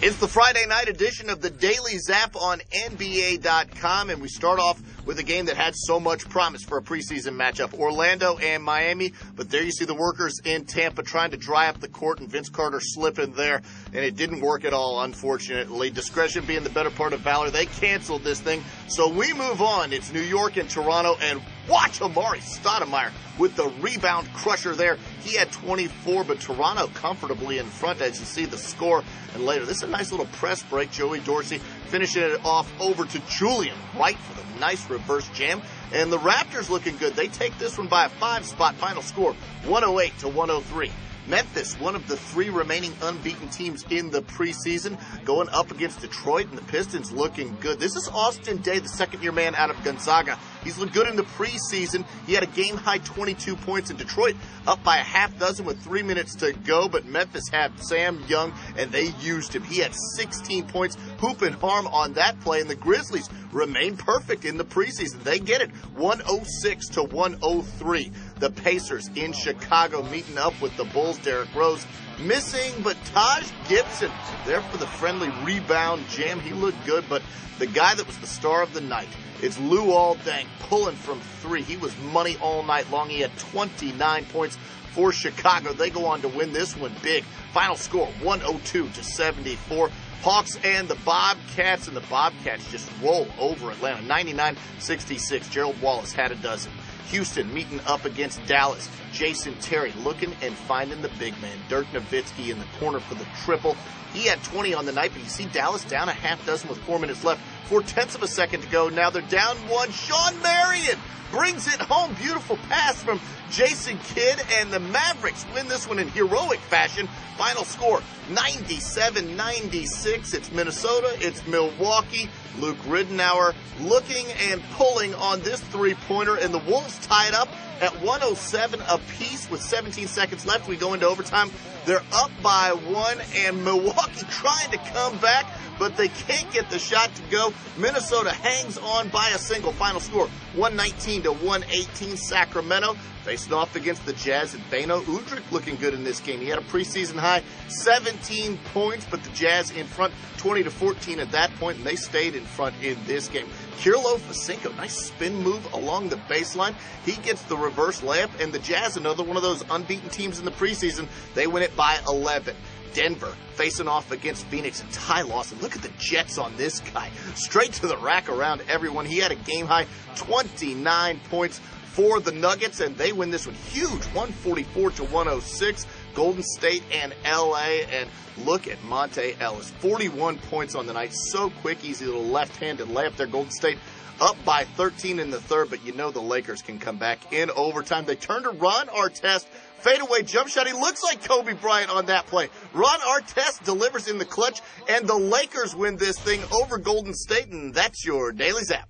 It's the Friday night edition of the Daily Zap on NBA.com, and we start off with a game that had so much promise for a preseason matchup, Orlando and Miami. But there you see the workers in Tampa trying to dry up the court, and Vince Carter slipping there, and it didn't work at all, unfortunately. Discretion being the better part of valor. They canceled this thing, so we move on. It's New York and Toronto, and watch Amari Stoudemire with the rebound crusher there. He had 24, but Toronto comfortably in front, as you see the score. And later, this is a nice little press break. Joey Dorsey finishing it off over to Julian Wright for the nice reverse jam. And the Raptors looking good. They take this one by a 5-spot. Final score, 108-103. Memphis, one of the three remaining unbeaten teams in the preseason, going up against Detroit, and the Pistons looking good. This is Austin Day, the second-year man out of Gonzaga. He's looked good in the preseason. He had a game-high 22 points in Detroit, up by a half dozen with 3 minutes to go, but Memphis had Sam Young, and they used him. He had 16 points, hoop and harm on that play, and the Grizzlies remain perfect in the preseason. They get it, 106-103. The Pacers in Chicago meeting up with the Bulls. Derrick Rose missing, but Taj Gibson there for the friendly rebound jam. He looked good, but the guy that was the star of the night, it's Lou Aldang pulling from three. He was money all night long. He had 29 points for Chicago. They go on to win this one big. Final score, 102-74. Hawks and the Bobcats, and the Bobcats just roll over Atlanta, 99-66. Gerald Wallace had a dozen. Houston meeting up against Dallas. Jason Terry looking and finding the big man. Dirk Nowitzki in the corner for the triple. He had 20 on the night, but you see Dallas down a half dozen with 4 minutes left. 0.4 of a second to go. Now they're down one. Sean Marion brings it home. Beautiful pass from Jason Kidd, and the Mavericks win this one in heroic fashion. Final score, 97-96. It's Minnesota. It's Milwaukee. Luke Ridenour looking and pulling on this three-pointer, and the Wolves tied up at 107 apiece with 17 seconds left. We go into overtime. They're up by one, and Milwaukee trying to come back, but they can't get the shot to go. Minnesota hangs on by a single. Final score, 119-118. Sacramento facing off against the Jazz, and Beno Udrih looking good in this game. He had a preseason high 17 points, but the Jazz in front 20-14 at that point, and they stayed in front in this game. Kirlo Fasinko, nice spin move along the baseline. He gets the reverse layup, and the Jazz, another one of those unbeaten teams in the preseason, they win it by 11. Denver facing off against Phoenix, and Ty Lawson. Look at the jets on this guy. Straight to the rack around everyone. He had a game-high 29 points for the Nuggets, and they win this one huge, 144-106. Golden State and L.A., and look at Monte Ellis. 41 points on the night. So quick, easy little left-handed layup there. Golden State up by 13 in the third, but you know the Lakers can come back in overtime. They turn to Ron Artest. Fadeaway jump shot. He looks like Kobe Bryant on that play. Ron Artest delivers in the clutch, and the Lakers win this thing over Golden State, and that's your Daily Zap.